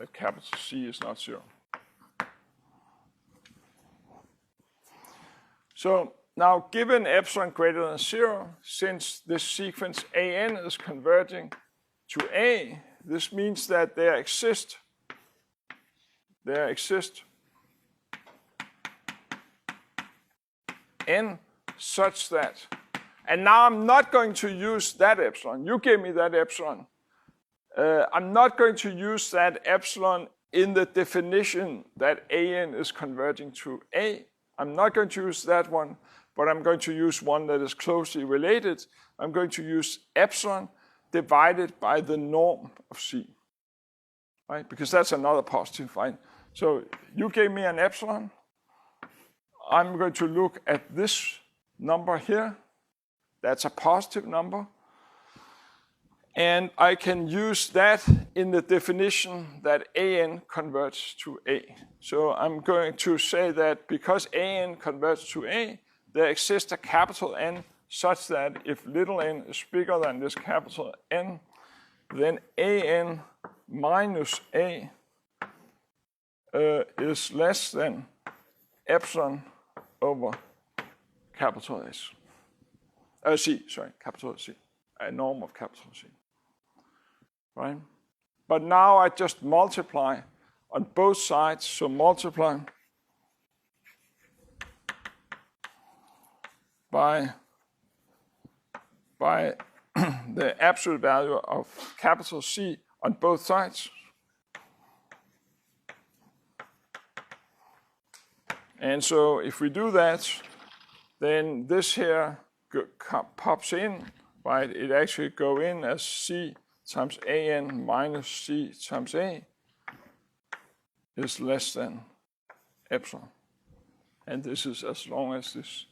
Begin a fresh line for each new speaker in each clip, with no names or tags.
that capital C is not 0. So now given epsilon greater than 0, since this sequence AN is converging to A, this means that there exist N such that, and now I'm not going to use that epsilon. You gave me that epsilon. I'm not going to use that epsilon in the definition that AN is converging to A. I'm not going to use that one, but I'm going to use one that is closely related. I'm going to use epsilon divided by the norm of C, right? Because that's another positive, right? So you gave me an epsilon. I'm going to look at this number here. That's a positive number. And I can use that in the definition that AN converts to A. So I'm going to say that because AN converts to A, there exists a capital N such that if little n is bigger than this capital N, then AN minus A is less than epsilon over capital S. Capital C, a norm of capital C. Right? But now I just multiply on both sides, so multiply by the absolute value of capital C on both sides. And so if we do that, then this here pops in, right? It actually go in as C times AN minus C times A is less than epsilon. And this is as long as this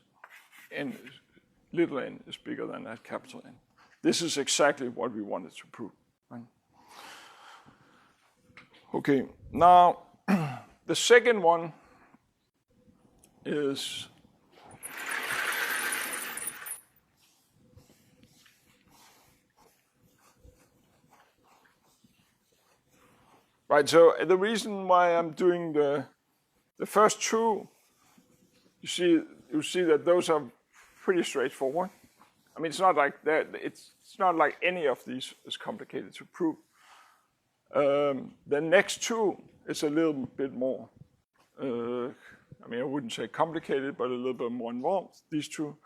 n, little n is bigger than that capital N. This is exactly what we wanted to prove. Right? Okay, now the second one is right, so the reason why I'm doing the first two, you see that those are pretty straightforward. I mean, it's not like that. It's not like any of these is complicated to prove. The next two is a little bit more. I mean, I wouldn't say complicated, but a little bit more involved. These two,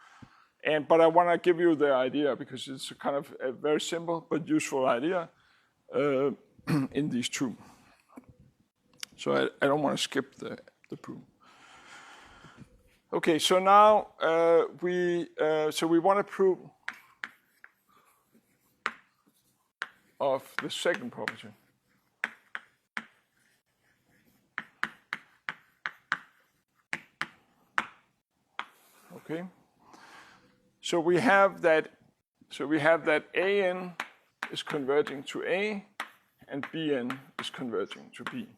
but I want to give you the idea because it's a kind of a very simple but useful idea in these two. So I don't want to skip the proof. Okay, so now we want to prove of the second property. Okay, so we have that AN is converging to A, and BN is converging to B.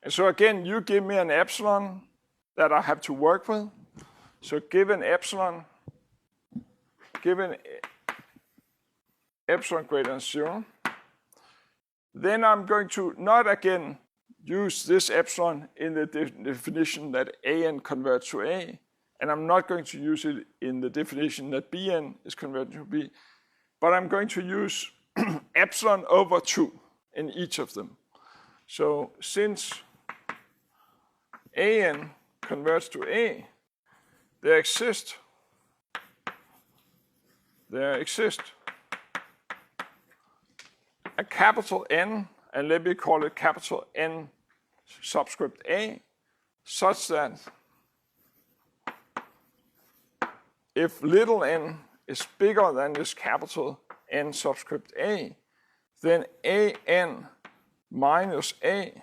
And so again, you give me an epsilon that I have to work with. So given epsilon greater than 0, then I'm going to not again use this epsilon in the definition that AN converts to A, and I'm not going to use it in the definition that BN is converting to B, but I'm going to use epsilon over 2 in each of them. So since AN converts to A, there exists a capital N, and let me call it capital N subscript A, such that if little n is bigger than this capital N subscript A, then AN minus A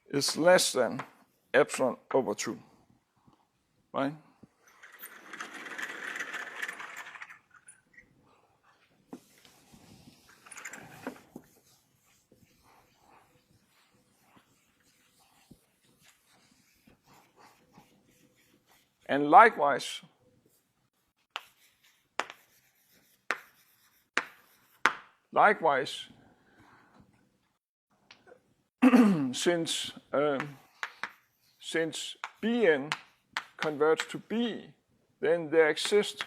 is less than epsilon over 2, right? And likewise, since Bn converts to B, then there exists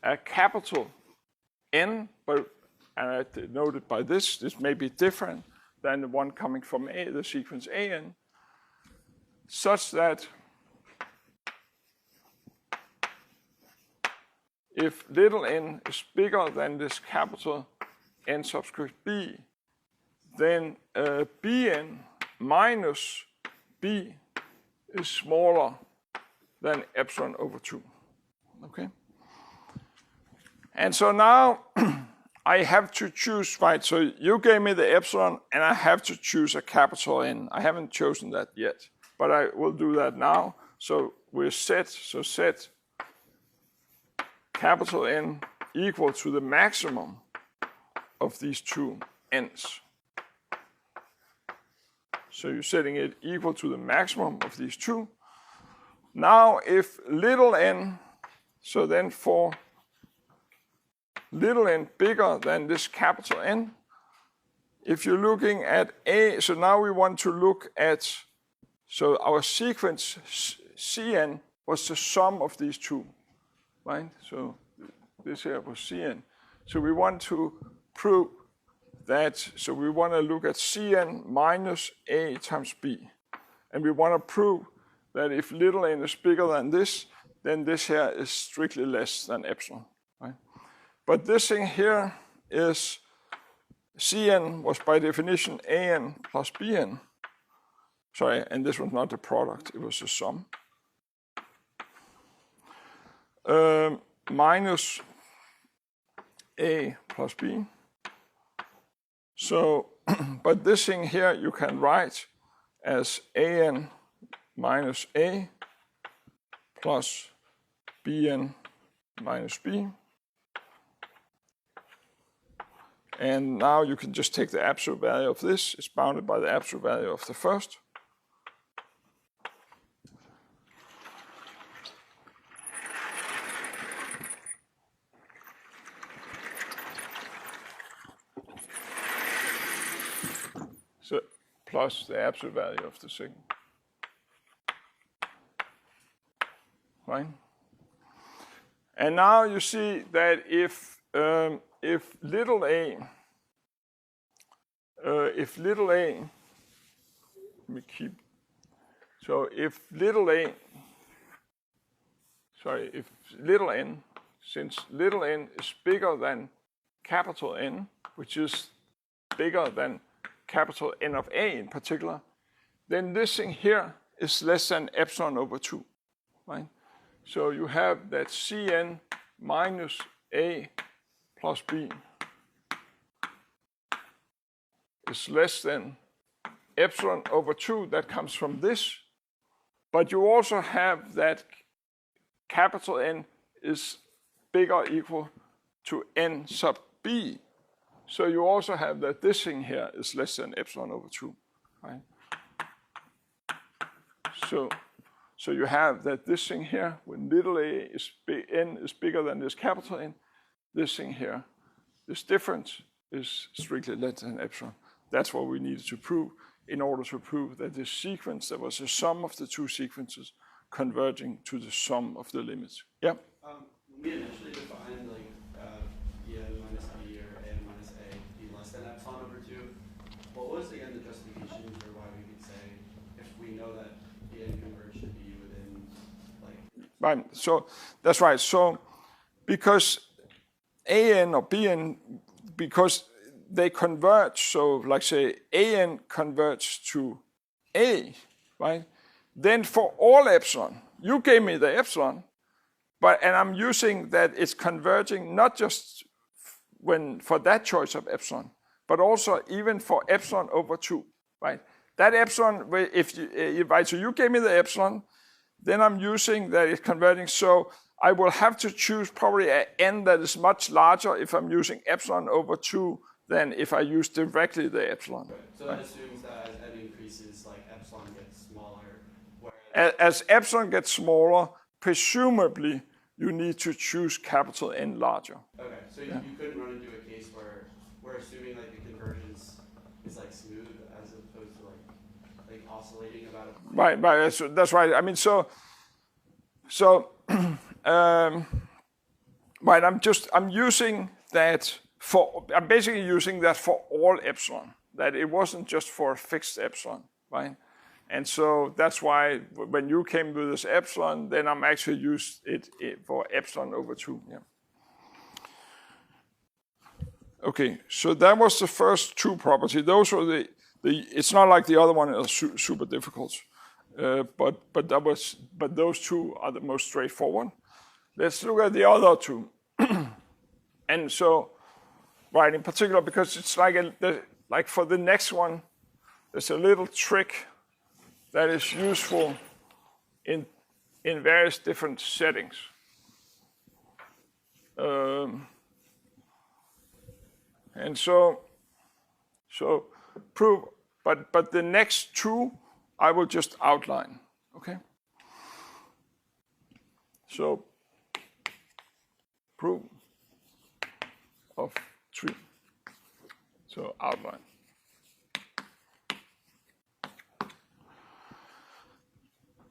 a capital N, but and I noted by this may be different than the one coming from A, the sequence AN, such that if little n is bigger than this capital N subscript B, then Bn minus B is smaller than epsilon over 2. Okay? And so now I have to choose, right? So you gave me the epsilon, and I have to choose a capital N. I haven't chosen that yet, but I will do that now. So we're set capital N equal to the maximum of these two n's. So you're setting it equal to the maximum of these two. Now if little n, so then for little n bigger than this capital N, if you're looking at A, so now we want to look at, so our sequence Cn was the sum of these two, right? So this here was Cn. So we want to prove that, so we want to look at Cn minus A times B. And we want to prove that if little n is bigger than this, then this here is strictly less than epsilon, right? But this thing here is Cn was by definition An plus Bn. Sorry, and this was not the product, it was the sum. Minus A plus B. So, but this thing here you can write as An minus A plus Bn minus B. And now you can just take the absolute value of this. It's bounded by the absolute value of the first. So plus the absolute value of the second. Right? And now you see that if little a, let me keep, so if little a, sorry, if little n, since little n is bigger than capital N, which is bigger than capital N of A in particular, then this thing here is less than epsilon over 2, right? So you have that Cn minus A plus B is less than epsilon over 2 that comes from this, but you also have that capital N is bigger or equal to N sub B. So you also have that this thing here is less than epsilon over 2, right? So you have that this thing here, when little a is n is bigger than this capital N, this thing here, this difference is strictly less than epsilon. That's what we needed to prove in order to prove that this sequence, that was the sum of the two sequences converging to the sum of the limits. Yeah?
We initially defined like En minus B or N minus A be less than epsilon over 2. What was again the justification for why we could say if we know that the N converge to be within like?
Right. So that's right. So because An or Bn, because they converge, so like say An converges to A, right? Then for all epsilon, you gave me the epsilon, and I'm using that it's converging not just when for that choice of epsilon, but also even for epsilon over 2, right? That epsilon, if you right, so you gave me the epsilon, then I'm using that it's converging. So I will have to choose probably an n that is much larger if I'm using epsilon over 2 than if I use directly the epsilon.
Right. So that assumes that as n increases, like epsilon gets smaller.
As epsilon gets smaller, presumably you need to choose capital N larger.
Okay, so you couldn't run into a case where we're assuming like the convergence is like smooth as opposed to like oscillating about it.
Right. That's right. I mean, right. I'm using that I'm basically using that for all epsilon. That it wasn't just for a fixed epsilon, right? And so that's why when you came with this epsilon, then I'm actually used it for epsilon over 2. Yeah. Okay, so that was the first two properties. Those were it's not like the other one is super difficult, but those two are the most straightforward. Let's look at the other two. And so, right, in particular, because it's like for the next one, there's a little trick that is useful in various different settings. And so prove, but the next two I will just outline, okay? So proof of 3. So outline.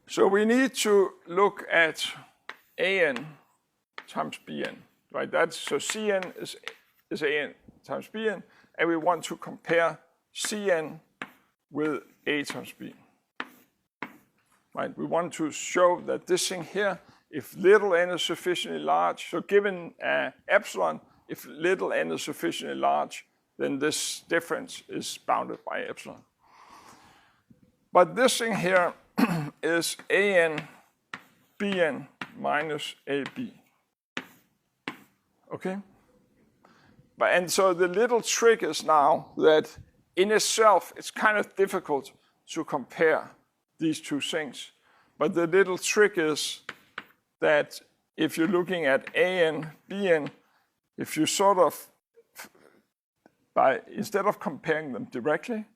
So we need to look at AN times BN, right? So CN is AN times BN, and we want to compare CN with A times B. Right? We want to show that this thing here, if little n is sufficiently large, so given epsilon, if little n is sufficiently large, then this difference is bounded by epsilon. But this thing here is AN BN minus AB. Okay? And so the little trick is now that in itself, it's kind of difficult to compare these two things. But the little trick is that if you're looking at AN, BN, if you sort of, instead of comparing them directly,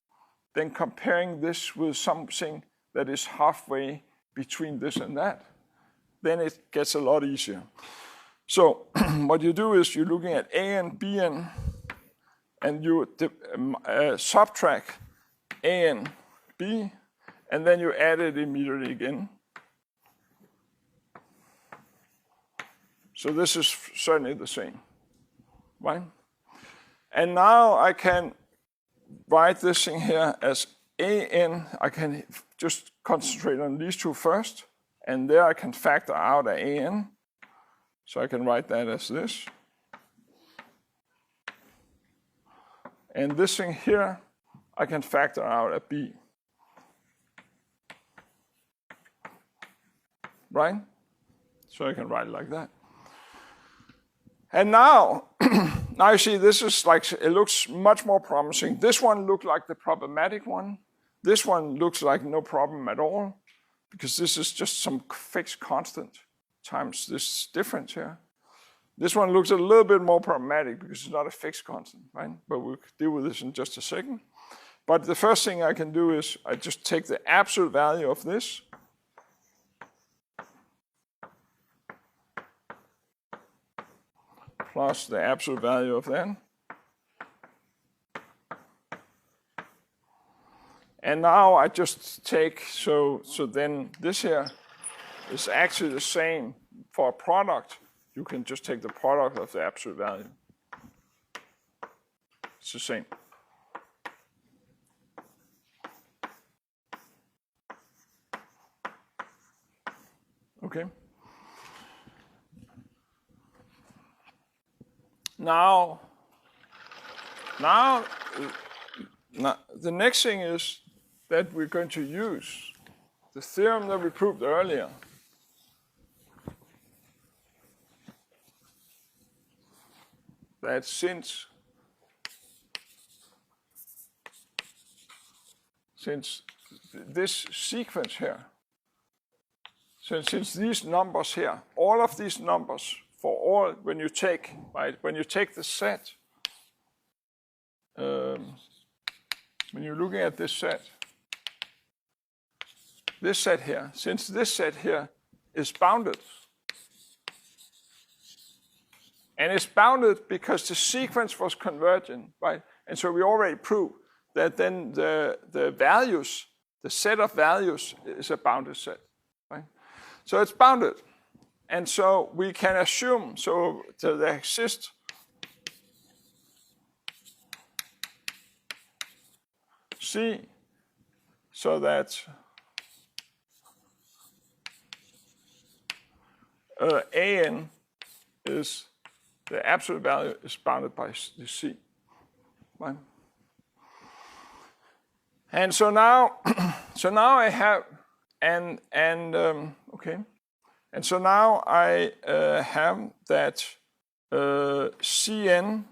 then comparing this with something that is halfway between this and that, then it gets a lot easier. So what you do is you're looking at AN, BN, and you subtract AN, B, and then you add it immediately again. So this is certainly the same, right? And now I can write this thing here as AN. I can just concentrate on these two first, and there I can factor out an AN. So I can write that as this. And this thing here, I can factor out a B. Right? So I can write it like that. And now you see this is like, it looks much more promising. This one looked like the problematic one. This one looks like no problem at all, because this is just some fixed constant times this difference here. This one looks a little bit more problematic because it's not a fixed constant, right? But we'll deal with this in just a second. But the first thing I can do is I just take the absolute value of this. Plus the absolute value of that. And now I just take, so then this here is actually the same for a product. You can just take the product of the absolute value. It's the same. Okay. Now the next thing is that we're going to use the theorem that we proved earlier. That since this sequence here, since these numbers here, all of these numbers for all, when you take the set, when you're looking at this set here, since this set here is bounded, And it's bounded because the sequence was convergent, right? And so we already proved that then the values, the set of values is a bounded set, right? So it's bounded. And so we can assume, so there exists C, so that AN is, the absolute value is bounded by the C, right? And so now, I have, okay. And so now I have that Cn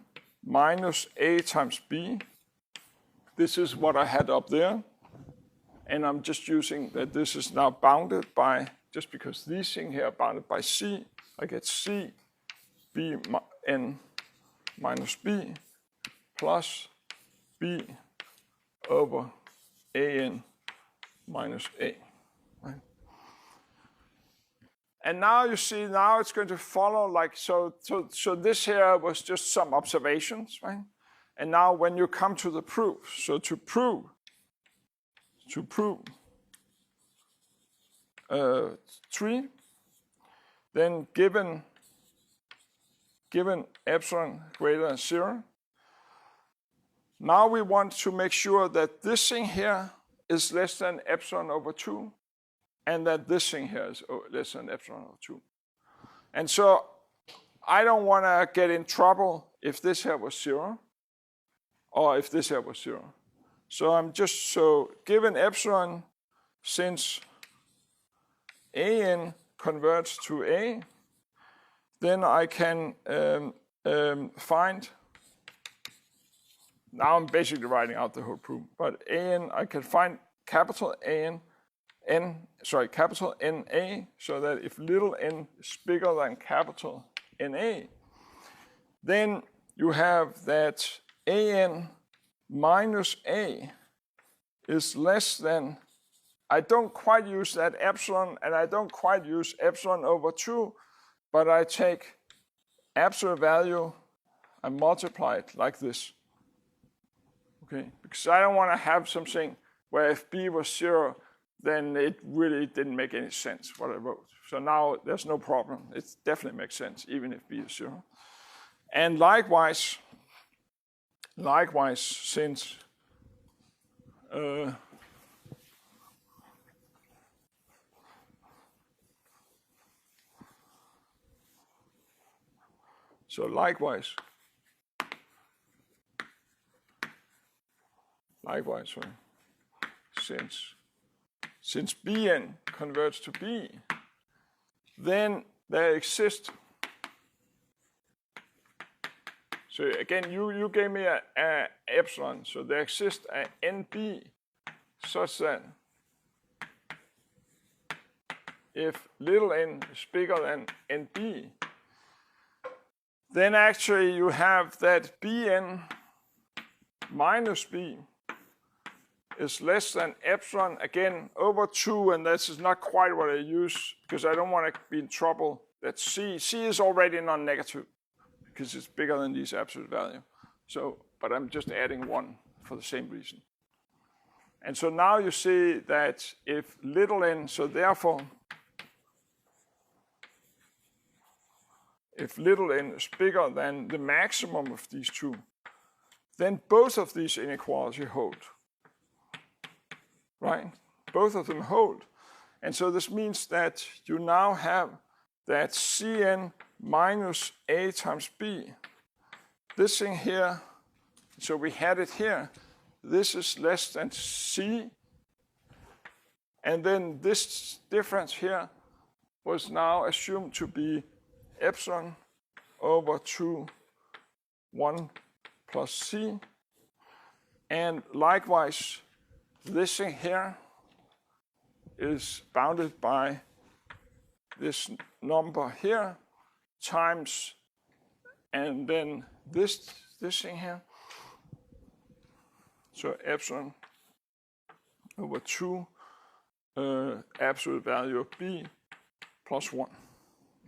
minus A times B. This is what I had up there. And I'm just using that this is now bounded by, just because these things here are bounded by C, I get C, B n minus B plus B over AN minus A. Right? And now you see, now it's going to follow like, so this here was just some observations, right? And now when you come to the proof, so to prove 3, then given epsilon greater than 0, now we want to make sure that this thing here is less than epsilon over 2, and that this thing here is less than epsilon over 2. And so I don't want to get in trouble if this here was 0, or if this here was 0. So I'm just, so given epsilon, since AN converts to A, then I can find, now I'm basically writing out the whole proof, but AN, I can find capital capital NA, so that if little n is bigger than capital NA, then you have that AN minus A is less than, I don't quite use that epsilon, and I don't quite use epsilon over 2, but I take absolute value and multiply it like this. Okay, because I don't want to have something where if B was 0, then it really didn't make any sense what I wrote. So now there's no problem. It definitely makes sense, even if B is 0. And likewise, since so likewise, since Bn converts to B, then there exists. So again, you gave me a epsilon, so there exists a NB such that if little n is bigger than NB, then actually you have that Bn minus B is less than epsilon, again, over 2, and this is not quite what I use, because I don't want to be in trouble that C is already non-negative, because it's bigger than these absolute value. So, but I'm just adding 1 for the same reason. And so now you see that if little n, so therefore, if little n is bigger than the maximum of these two, then both of these inequalities hold. Right? Both of them hold. And so this means that you now have that Cn minus A times B. This thing here, so we had it here, this is less than C. And then this difference here was now assumed to be epsilon over 2, 1 plus C. And likewise, this thing here is bounded by this number here times, and then this thing here. So epsilon over 2 absolute value of B plus 1.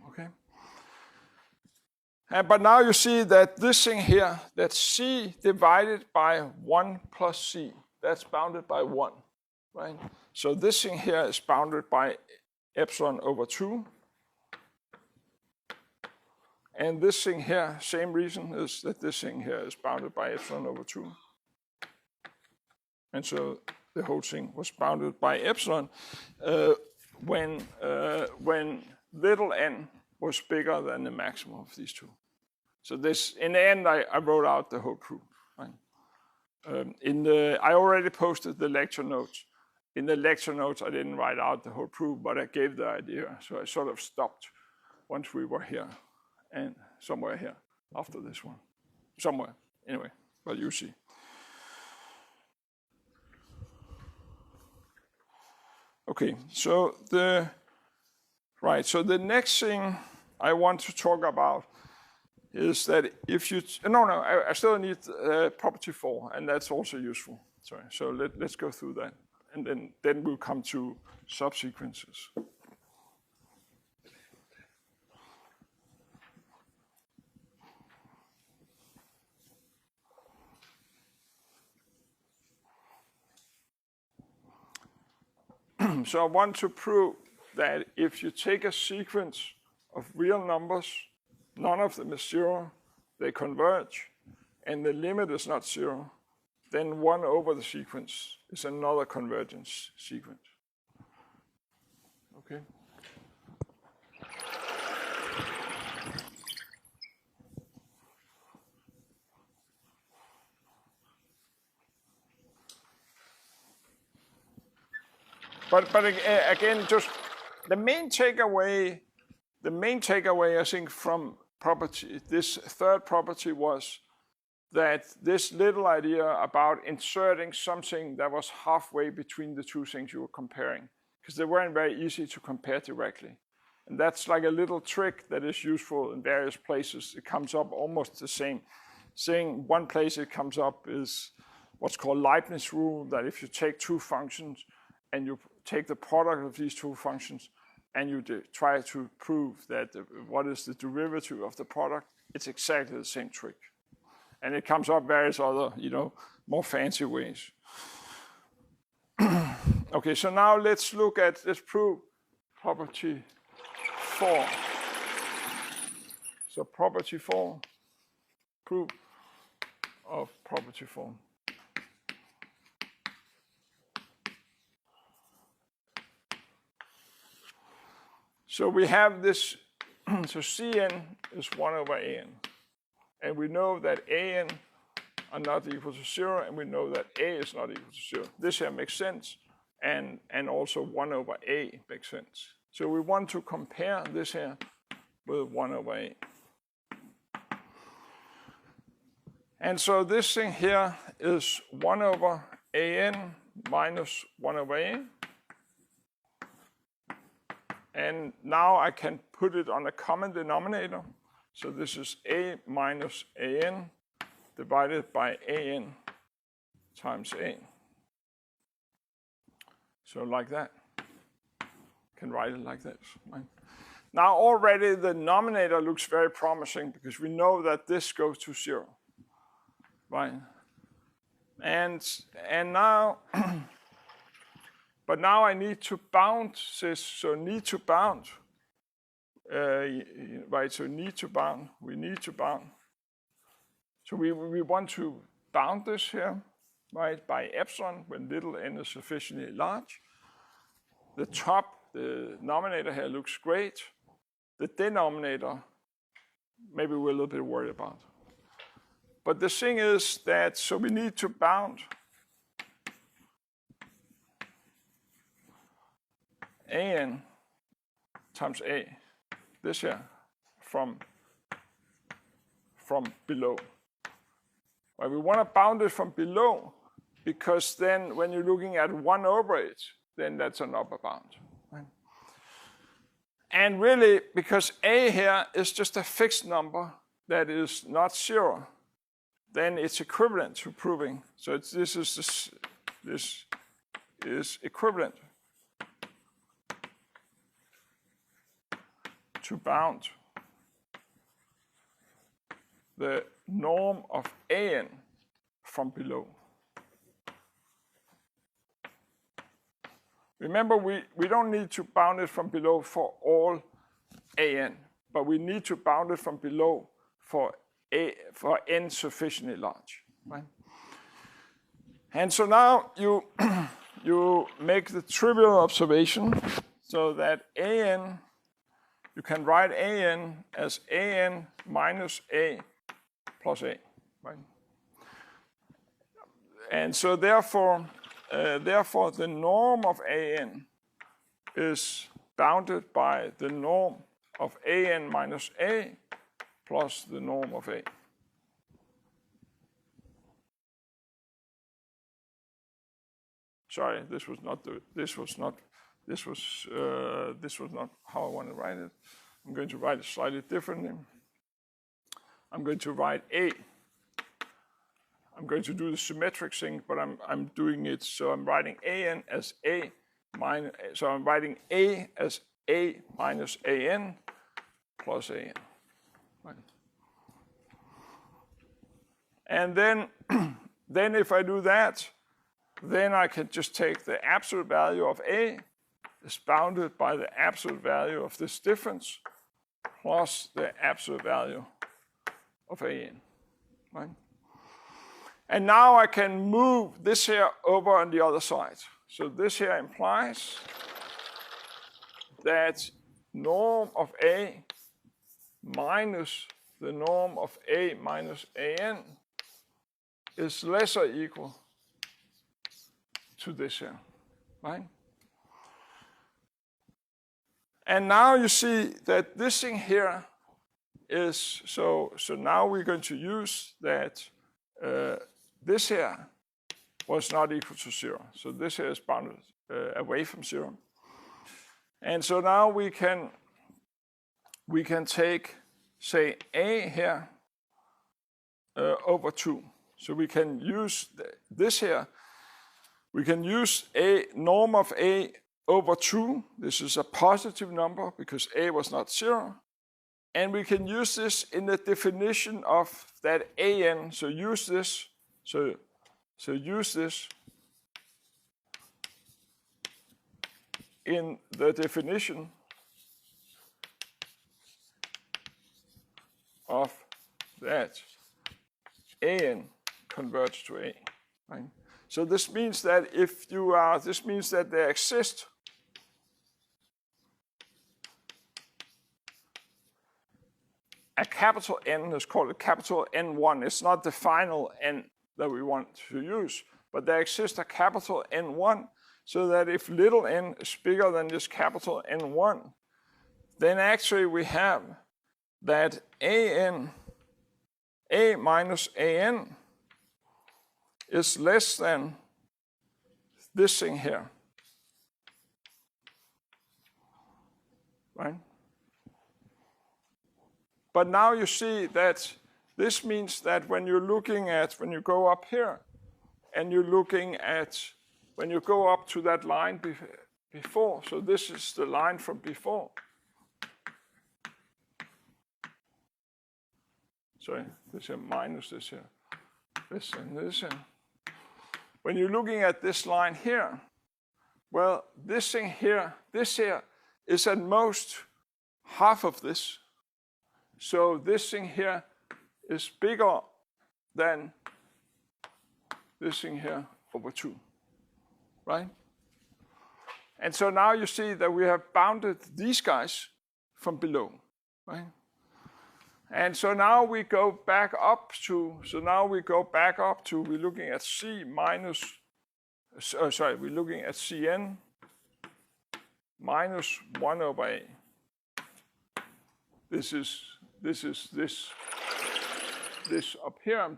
Okay. But now you see that this thing here, that C divided by 1 plus C, that's bounded by 1, right? So this thing here is bounded by epsilon over 2. And this thing here, same reason, is that this thing here is bounded by epsilon over 2. And so the whole thing was bounded by epsilon when little n was bigger than the maximum of these two. So this, in the end, I wrote out the whole proof. Right? I already posted the lecture notes. In the lecture notes, I didn't write out the whole proof, but I gave the idea. So I sort of stopped once we were here and somewhere here after this one. Somewhere, anyway, but you see. Okay, so the next thing I want to talk about is that if you, I still need property 4, and that's also useful. Sorry, so let's go through that, and then we'll come to subsequences. So I want to prove that if you take a sequence of real numbers, none of them is 0, they converge, and the limit is not 0, then 1 over the sequence is another convergence sequence. Okay? But again, just the main takeaway, I think, from property, this third property was that this little idea about inserting something that was halfway between the two things you were comparing, because they weren't very easy to compare directly. And that's like a little trick that is useful in various places. It comes up almost the same thing. One place it comes up is what's called Leibniz rule, that if you take two functions and you take the product of these two functions and you try to prove that what is the derivative of the product, it's exactly the same trick. And it comes up various other, more fancy ways. Okay, so now let's prove property 4. So property 4, proof of property 4. So we have this, so Cn is 1 over An. And we know that An are not equal to 0, and we know that A is not equal to 0. This here makes sense, and also 1 over A makes sense. So we want to compare this here with 1 over A. And so this thing here is 1 over An minus 1 over A. And now I can put it on a common denominator. So this is A minus An divided by An times A. So like that. Can write it like this. Right? Now already the denominator looks very promising because we know that this goes to 0. Right? And now but now I need to bound this, so need to bound. Right, so need to bound, we need to bound. So we want to bound this here, right, by epsilon when little n is sufficiently large. The denominator here looks great. The denominator, maybe we're a little bit worried about. But the thing is that, so we need to bound An times A, this here, from below. Well, we want to bound it from below because then when you're looking at 1 over it, then that's an upper bound. Right? And really, because A here is just a fixed number that is not 0, then it's equivalent to proving. So this is equivalent to bound the norm of an from below. Remember, we don't need to bound it from below for all an, but we need to bound it from below for n sufficiently large, right? And so now you you make the trivial observation so that an, you can write an as an minus a plus a, right? And so therefore the norm of an is bounded by the norm of an minus a plus the norm of a. Sorry, this was not how I want to write it. I'm going to write it slightly differently. I'm going to write a. I'm going to do the symmetric thing, but I'm doing it so I'm writing an as a minus. So I'm writing a as a minus an plus an. Right. And then if I do that, then I can just take the absolute value of a is bounded by the absolute value of this difference plus the absolute value of an, right? And now I can move this here over on the other side. So this here implies that norm of a minus the norm of a minus an is less or equal to this here, right? And now you see that this thing here is, so now we're going to use that this here was not equal to 0. So this here is bounded away from 0. And so now we can take, say, a here over 2. So we can use this here. We can use a norm of a over 2. This is a positive number because a was not 0. And we can use this in the definition of that an. So use this. So use this in the definition of that an converges to a, right? So this means that this means that there exists a capital N, let's call it capital N1. It's not the final N that we want to use, but there exists a capital N1 so that if little n is bigger than this capital N1, then actually we have that a minus an is less than this thing here, right? But now you see that this means that when you go up here, and you're looking at, when you go up to that line before, so this is the line from before. Sorry, this here minus this here, this and this here. When you're looking at this line here, well, this thing here, this here is at most half of this. So this thing here is bigger than this thing here over 2, right? And so now you see that we have bounded these guys from below, right? And so now we go back up to, we're looking at C minus, we're looking at Cn minus 1 over A. This up here. I'm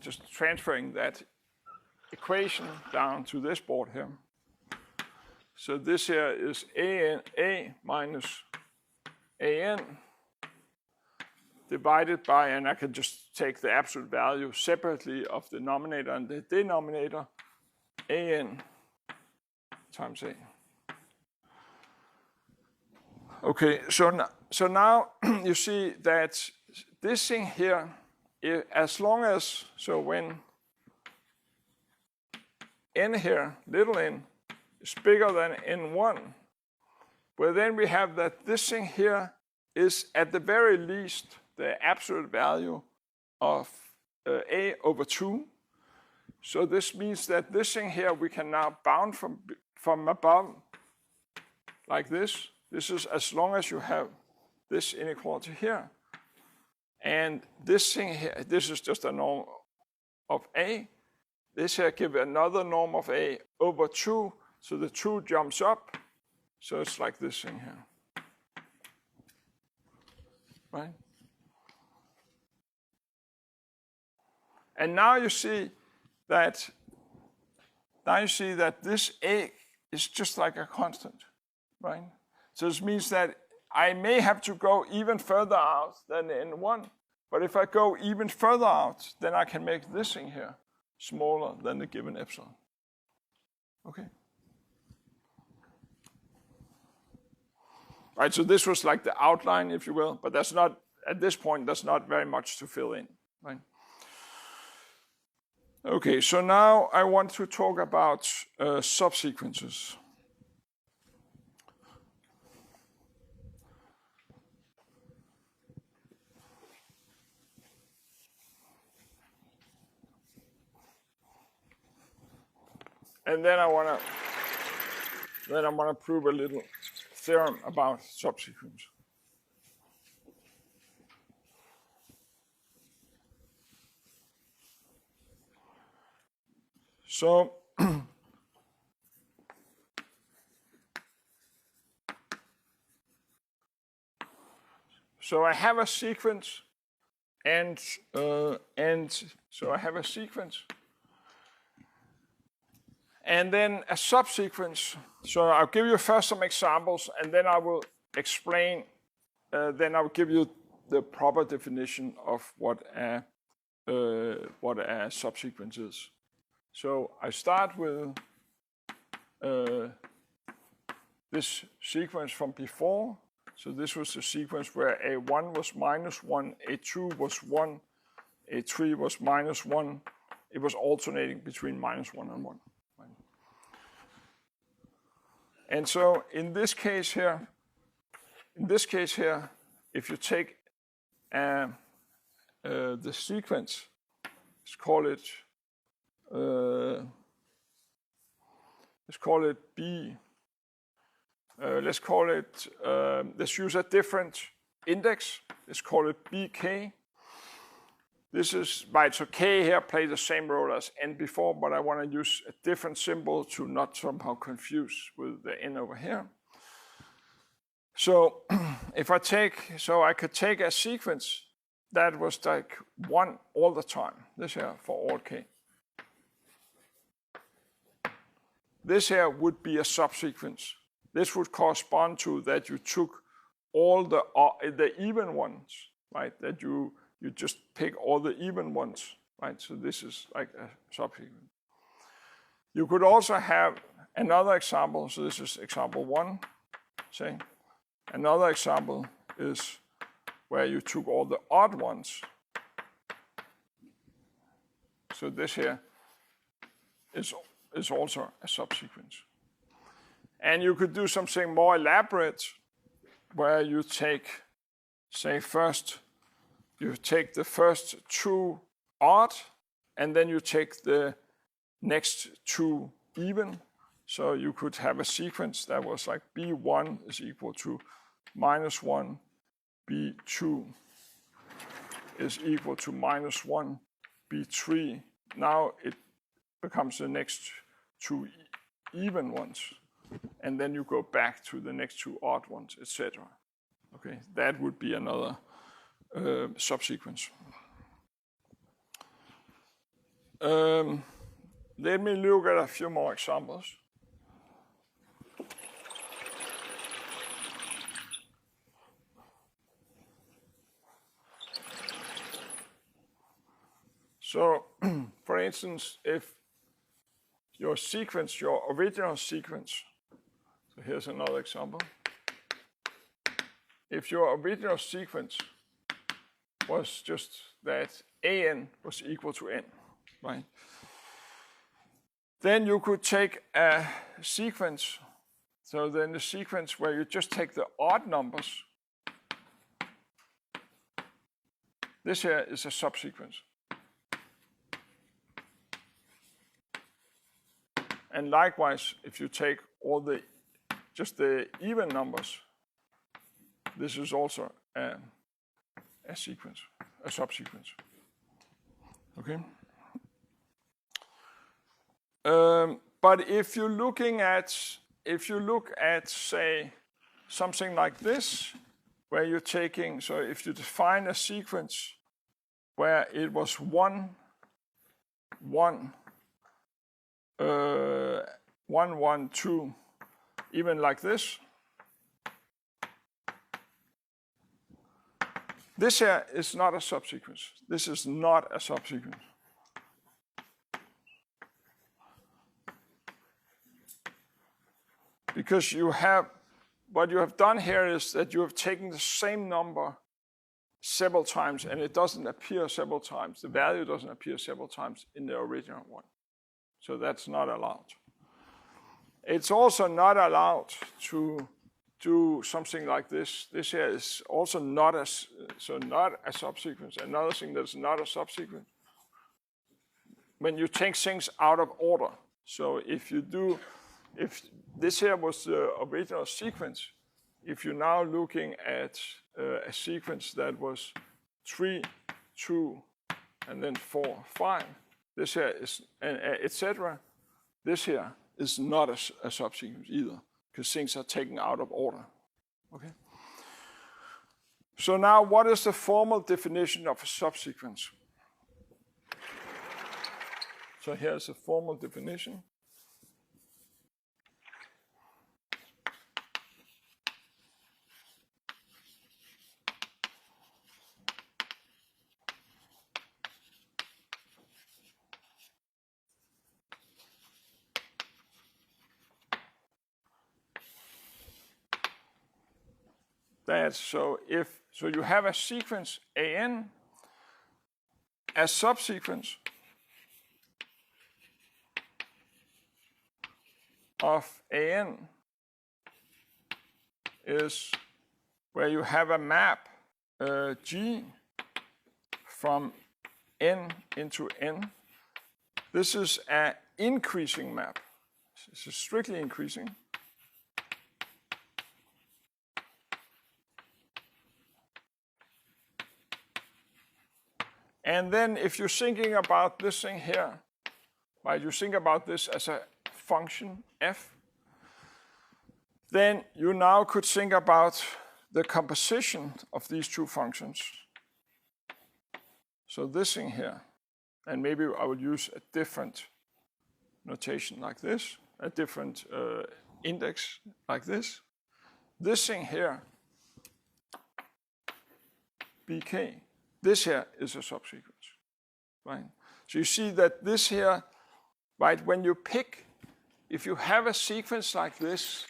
just transferring that equation down to this board here. So this here is A minus an divided by, and I can just take the absolute value separately of the numerator and the denominator, an times a. Okay, so now you see that this thing here, as long as, so when n here, little n, is bigger than n1, well then we have that this thing here is at the very least the absolute value of a over 2. So this means that this thing here we can now bound from above like this. This is as long as you have this inequality here. And this thing here, this is just a norm of a. This here gives another norm of a over 2. So the 2 jumps up. So it's like this thing here. Right? And now you see that this a is just like a constant, right? So this means that I may have to go even further out than n1, but if I go even further out, then I can make this thing here smaller than the given epsilon. Okay. Right, so this was like the outline, if you will, but that's not, at this point, there's not very much to fill in, right? Okay, so now I want to talk about subsequences. And then I want to prove a little theorem about subsequence. So so I have a sequence, and so I have a sequence, and then a subsequence. So I'll give you first some examples, and then I will explain. Then I'll give you the proper definition of what a subsequence is. So I start with this sequence from before. So this was the sequence where A1 was -1, A2 was 1, A3 was -1. It was alternating between -1 and 1. Right? And so in this case here, if you take the sequence, let's call it B. Let's use a different index. Let's call it BK. This is, right, so K here plays the same role as N before, but I want to use a different symbol to not somehow confuse with the N over here. So if I could take a sequence that was like 1 all the time, this here for all K. This here would be a subsequence. This would correspond to that you took all the even ones, right? That you just pick all the even ones, right? So this is like a subsequence. You could also have another example. So this is example 1, say. Another example is where you took all the odd ones. So this here is also a subsequence. And you could do something more elaborate where you take, say first, you take the first 2 odd, and then you take the next 2 even. So you could have a sequence that was like B1 is equal to -1, B2 is equal to -1, B3. Now it becomes the next 2 even ones. And then you go back to the next 2 odd ones, etc. Okay, that would be another subsequence. Let me look at a few more examples. So, for instance, if your sequence, your original sequence, so here's another example. if your original sequence was just that an was equal to n, right? Then you could take a sequence, so then the sequence where you just take the odd numbers. This here is a subsequence. And likewise, if you take all just the even numbers, this is also a sequence, a subsequence. Okay. But if you look at, say, something like this, where you're taking, so if you define a sequence where it was 1, 1, 1, 1, 2, even like this, this here is not a subsequence. This is not a subsequence. Because what you have done here is that you have taken the same number several times, and it doesn't appear several times. The value doesn't appear several times in the original one. So that's not allowed. It's also not allowed to do something like this. This here is also not a subsequence. Another thing that's not a subsequence, when you take things out of order. So if this here was the original sequence, if you're now looking at a sequence that was 3, 2, and then 4, 5, this here is, etc. This here is not a subsequence either, because things are taken out of order. Okay. So now, what is the formal definition of a subsequence? So here's a formal definition. So you have a sequence an, a subsequence of an is where you have a map G from n into n. This is an increasing map. This is strictly increasing. And then if you're thinking about this thing here, right, you think about this as a function f, then you now could think about the composition of these two functions. So this thing here, and maybe I would use a different notation like this, a different index like this. This thing here, bk, this here is a subsequence, right? So you see that this here, right, when you pick, if you have a sequence like this,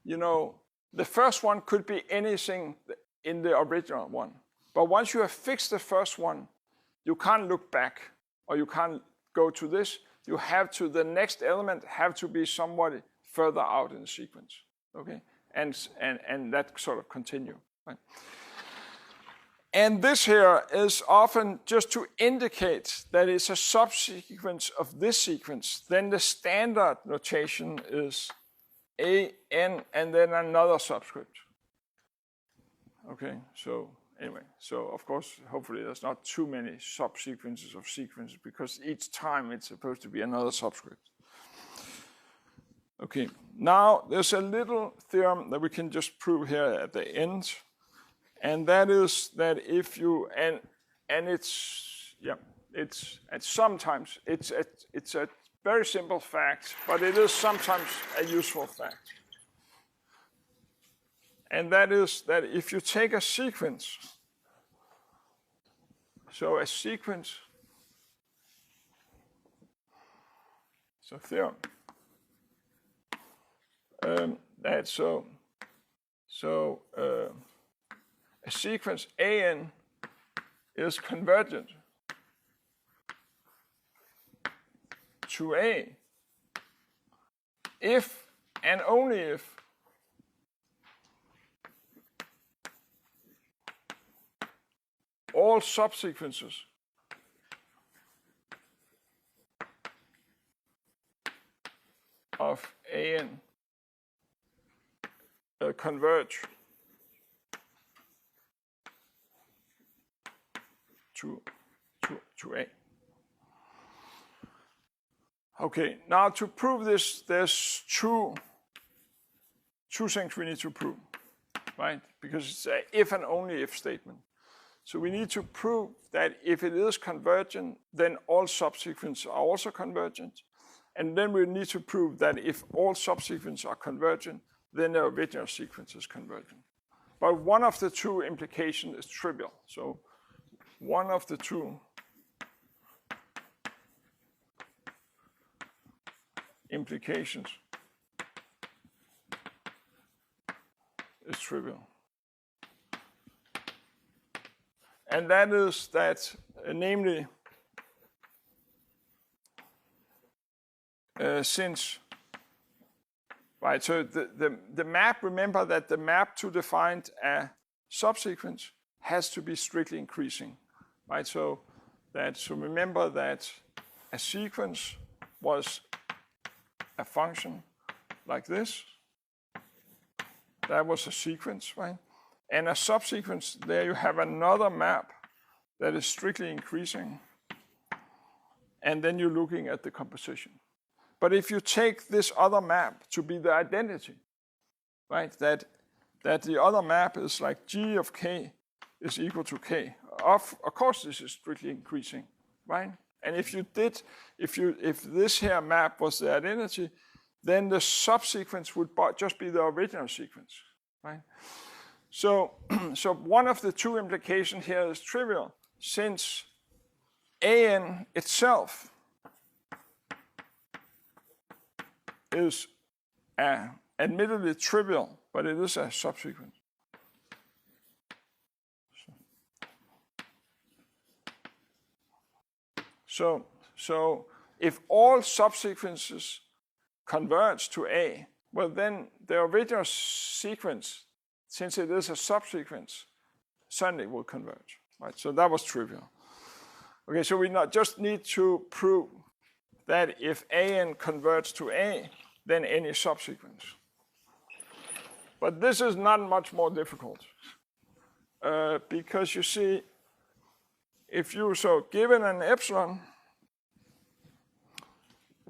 you know, the first one could be anything in the original one. But once you have fixed the first one, you can't look back, or you can't go to this. You have to, the next element have to be somewhat further out in the sequence, okay? And that sort of continue, right? And this here is often just to indicate that it's a subsequence of this sequence. Then the standard notation is an and then another subscript. Okay, so anyway, so of course, hopefully there's not too many subsequences of sequences because each time it's supposed to be another subscript. Okay, now there's a little theorem that we can just prove here at the end. And that is that if you, and sometimes it's a very simple fact, but it is sometimes a useful fact. And that is that if you take a sequence, so a sequence, so theorem, So a sequence AN is convergent to A if and only if all subsequences of AN converge to A. Okay, now to prove this, there's two things we need to prove, right? Because it's an if and only if statement. So we need to prove that if it is convergent, then all subsequences are also convergent. And then we need to prove that if all subsequences are convergent, then the original sequence is convergent. But one of the two implications is trivial. So one of the two implications is trivial. And that is that, namely, since, right, so the map, remember that the map to define a subsequence has to be strictly increasing, right? So remember that a sequence was a function like this. That was a sequence, right? And a subsequence, there you have another map that is strictly increasing. And then you're looking at the composition. But if you take this other map to be the identity, right, that the other map is like g of k is equal to k. Of course, this is strictly increasing, right? And if this here map was the identity, then the subsequence would just be the original sequence, right? So one of the two implications here is trivial, since AN itself is admittedly trivial, but it is a subsequence. So if all subsequences converge to A, well then the original sequence, since it is a subsequence, suddenly will converge, right? So that was trivial. Okay, so we just need to prove that if AN converges to A, then any subsequence. But this is not much more difficult because you see, given an epsilon,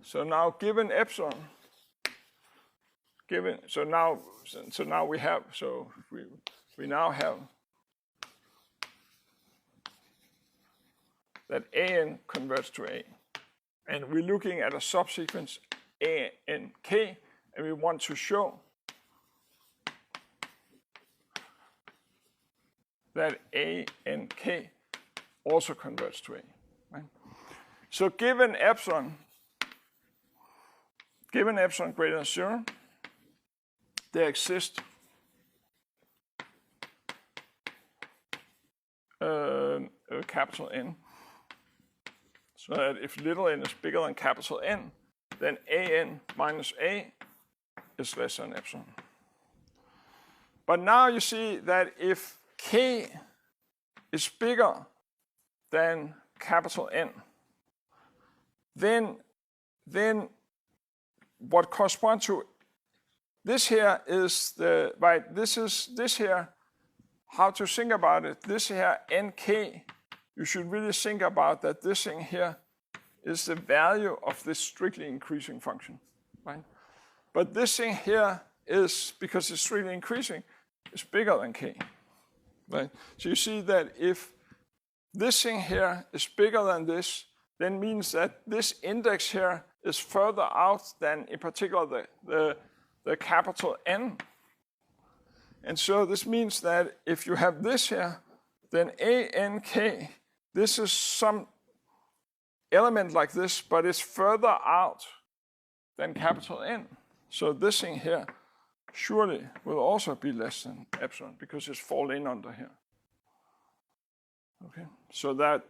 so now given epsilon, now we now have that AN converges to A. And we're looking at a subsequence A and K, and we want to show that A and K also converge to A. Right? So given epsilon greater than 0, there exists capital N. So that if little n is bigger than capital N, then AN minus A is less than epsilon. But now you see that if K is bigger than capital N, then what corresponds to this here is this here, how to think about it, this here NK, you should really think about that this thing here is the value of this strictly increasing function, right? But this thing here is, because it's strictly increasing, is bigger than K, right? So you see that if this thing here is bigger than this, then means that this index here is further out than, in particular, the capital N. And so this means that if you have this here, then ANK, this is some element like this, but it's further out than capital N. So this thing here surely will also be less than epsilon because it's fall in under here. Okay, so that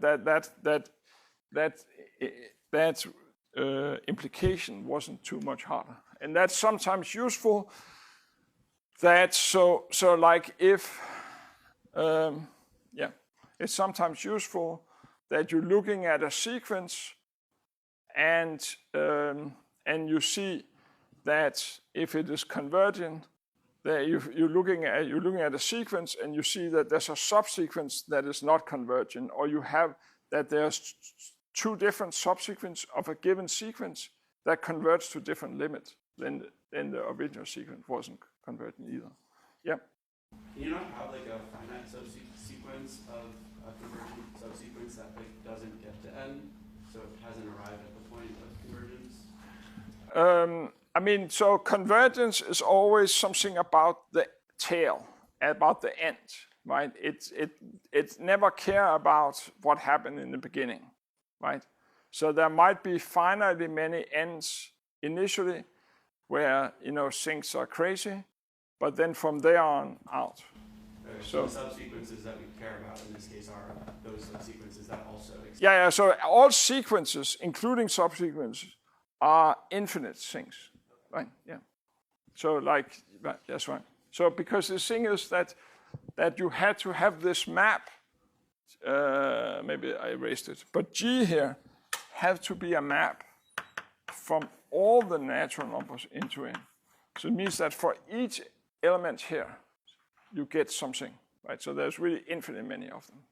implication wasn't too much harder, and that's sometimes useful. That so like if it's sometimes useful that you're looking at a sequence and you see that if it is convergent, that you're looking at a sequence and you see that there's a subsequence that is not convergent, or you have that there's two different subsequences of a given sequence that converge to different limits. Then the original sequence wasn't convergent either. Yeah.
Can you not have like a finite subsequence of a convergent subsequence that like doesn't get to n, so it hasn't arrived at the point of convergence?
I mean, so convergence is always something about the tail, about the end, right? It never care about what happened in the beginning, right? So there might be finitely many ends initially where, things are crazy, but then from there on out.
Okay, so the subsequences that we care about in this case are those subsequences that also exist.
Yeah, so all sequences, including subsequences, are infinite things, right? Yeah. So that's right. So because the thing is that you had to have this map, maybe I erased it, but G here have to be a map from all the natural numbers into n. So it means that for each element here, you get something, right? So there's really infinitely many of them.